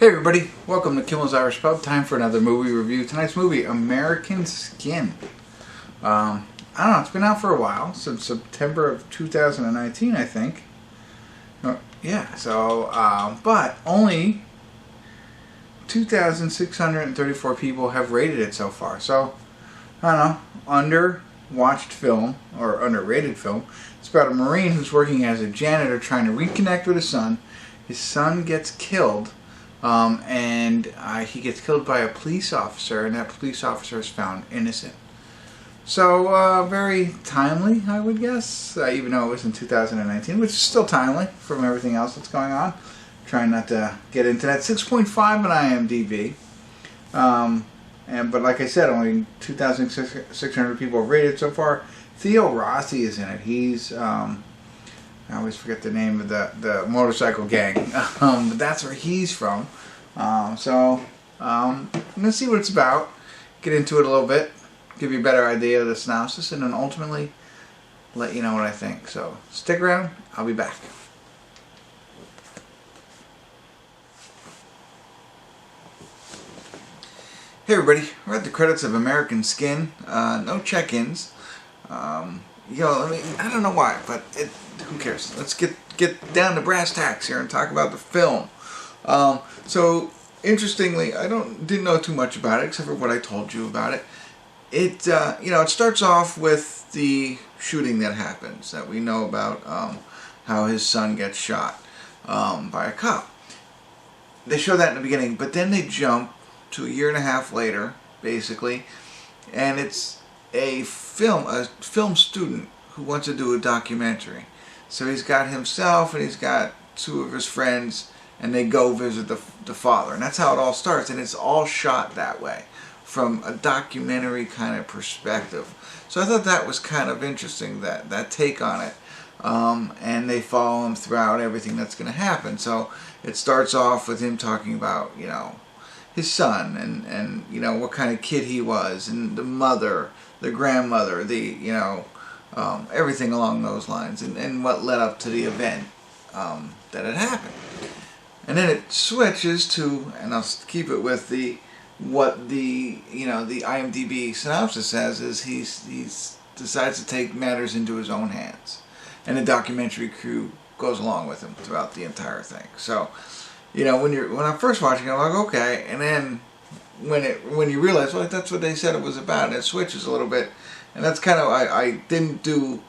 Hey everybody, welcome to Kimmel's Irish Pub. Time for another movie review. Tonight's movie, American Skin. I don't know, it's been out for a while, since September of 2019, I think. But only 2,634 people have rated it so far. So, I don't know, under-watched film, or underrated film. It's about a Marine who's working as a janitor trying to reconnect with his son. His son gets killed. He gets killed by a police officer, and that police officer is found innocent. So, very timely, I would guess, even though it was in 2019, which is still timely from everything else that's going on. Trying not to get into that. 6.5 on IMDb. But like I said, only 2,600 people have rated so far. Theo Rossi is in it. He's, I always forget the name of the motorcycle gang, but that's where he's from. I'm going to see what it's about, get into it a little bit, give you a better idea of the synopsis, and then ultimately let you know what I think. So stick around, I'll be back. Hey everybody, we're at the credits of American Skin. No check-ins. I don't know why, but who cares? Let's get down to brass tacks here and talk about the film. So interestingly, I didn't know too much about it except for what I told you about it. It starts off with the shooting that happens that we know about, how his son gets shot by a cop. They show that in the beginning, but then they jump to a year and a half later, basically, and it's a film student who wants to do a documentary. So he's got himself and he's got two of his friends, and they go visit the father. And that's how it all starts, and it's all shot that way, from a documentary kind of perspective. So I thought that was kind of interesting, that take on it. And they follow him throughout everything that's going to happen. So it starts off with him talking about, his son and what kind of kid he was, and the mother, the grandmother, everything along those lines, and what led up to the event that had happened. And then it switches to, and I'll keep it with the IMDb synopsis says, is he decides to take matters into his own hands, and the documentary crew goes along with him throughout the entire thing. So, when I'm first watching it, I'm like, okay, and then when you realize, well, that's what they said it was about, and it switches a little bit, and that's kind of, I didn't do,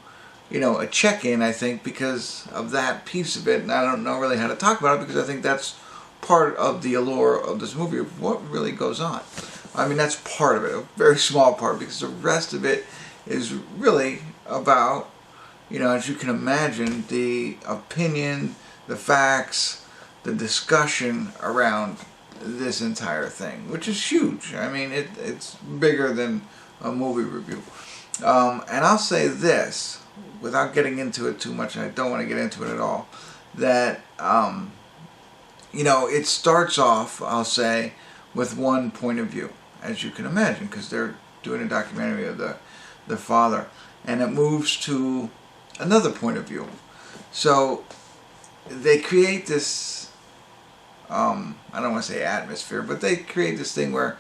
a check-in, I think, because of that piece of it, and I don't know really how to talk about it, because I think that's part of the allure of this movie, of what really goes on. I mean, that's part of it, a very small part, because the rest of it is really about, as you can imagine, the opinion, the facts, the discussion around this entire thing, which is huge. I mean, it's bigger than a movie review. And I'll say this, without getting into it too much, and I don't want to get into it at all, that, it starts off, I'll say, with one point of view, as you can imagine, because they're doing a documentary of the father, and it moves to another point of view. So they create this, I don't want to say atmosphere, but they create this thing where,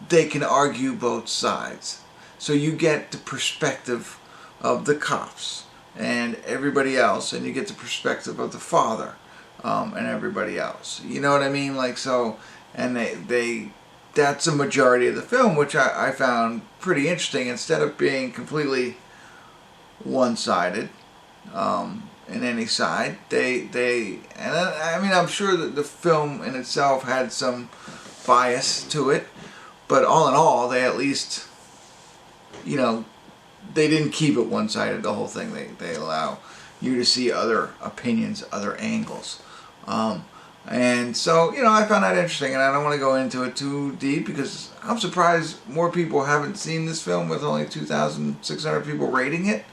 they can argue both sides. So you get the perspective of the cops and everybody else, and you get the perspective of the father and everybody else. You know what I mean? Like, so, and that's a majority of the film, which I found pretty interesting, instead of being completely one-sided in any side. I'm sure that the film in itself had some bias to it, but all in all, they at least, they didn't keep it one-sided, the whole thing. They allow you to see other opinions, other angles. And so, I found that interesting, and I don't want to go into it too deep, because I'm surprised more people haven't seen this film with only 2,600 people rating it.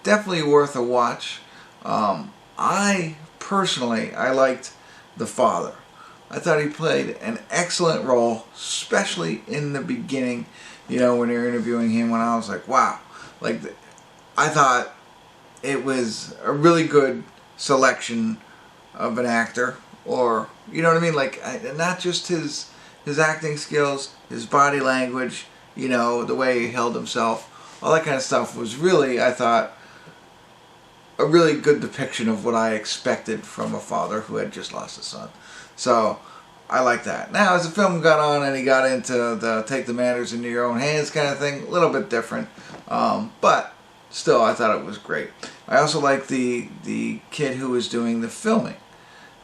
Definitely worth a watch. I liked the father. I thought he played an excellent role, especially in the beginning, when they were interviewing him, when I was like, wow. I thought it was a really good selection of an actor or you know what I mean, like not just his acting skills, his body language, you know, the way he held himself, all that kind of stuff was really, I thought, a really good depiction of what I expected from a father who had just lost a son. So I like that. Now, as the film got on and he got into the take the matters into your own hands kind of thing, a little bit different, but still, I thought it was great. I also like the kid who was doing the filming,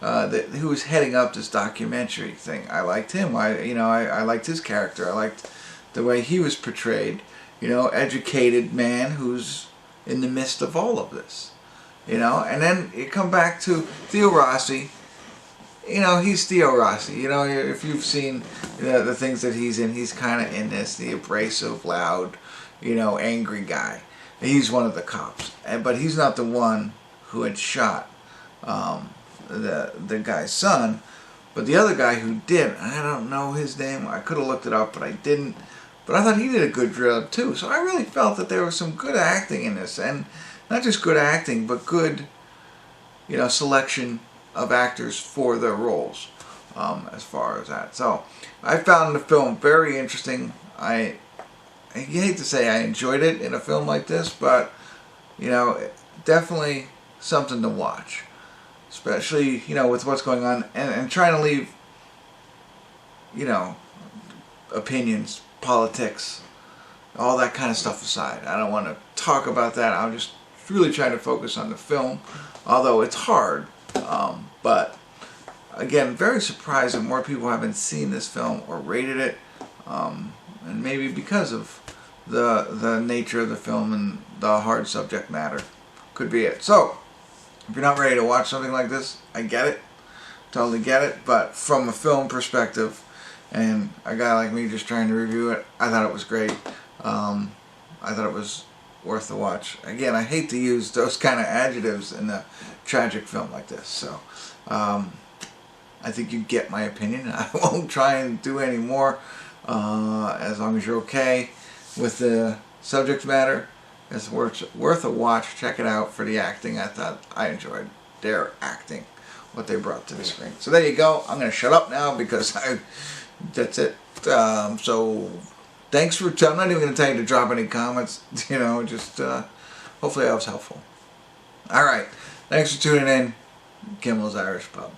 who was heading up this documentary thing. I liked him. I liked his character. I liked the way he was portrayed. You know, educated man who's in the midst of all of this. You know, and then you come back to Theo Rossi. You know, he's Theo Rossi. You know, if you've seen the things that he's in, he's kind of in this, the abrasive, loud, you know, angry guy. He's one of the cops, but he's not the one who had shot the guy's son. But the other guy who did, I don't know his name. I could have looked it up, but I didn't. But I thought he did a good job too. So I really felt that there was some good acting in this, and not just good acting, but good, you know, selection of actors for their roles, as far as that. So I found the film very interesting. I hate to say I enjoyed it in a film like this, but you know, definitely something to watch, especially, you know, with what's going on, and trying to leave, you know, opinions, politics, all that kind of stuff aside. I don't want to talk about that. I'm just really trying to focus on the film, although it's hard. But again, very surprised that more people haven't seen this film or rated it, and maybe because of the nature of the film and the hard subject matter. Could be it. So, if you're not ready to watch something like this, I get it. Totally get it. But from a film perspective, and a guy like me just trying to review it, I thought it was great. I thought it was worth the watch. Again, I hate to use those kind of adjectives in a tragic film like this. So, I think you get my opinion. I won't try and do any more, as long as you're okay with the subject matter. It's worth a watch. Check it out for the acting. I thought I enjoyed their acting, what they brought to the screen. So there you go. I'm going to shut up now because that's it. So thanks for, I'm not even going to tell you to drop any comments, you know, just hopefully I was helpful. Alright, thanks for tuning in. Kimmel's Irish Pub.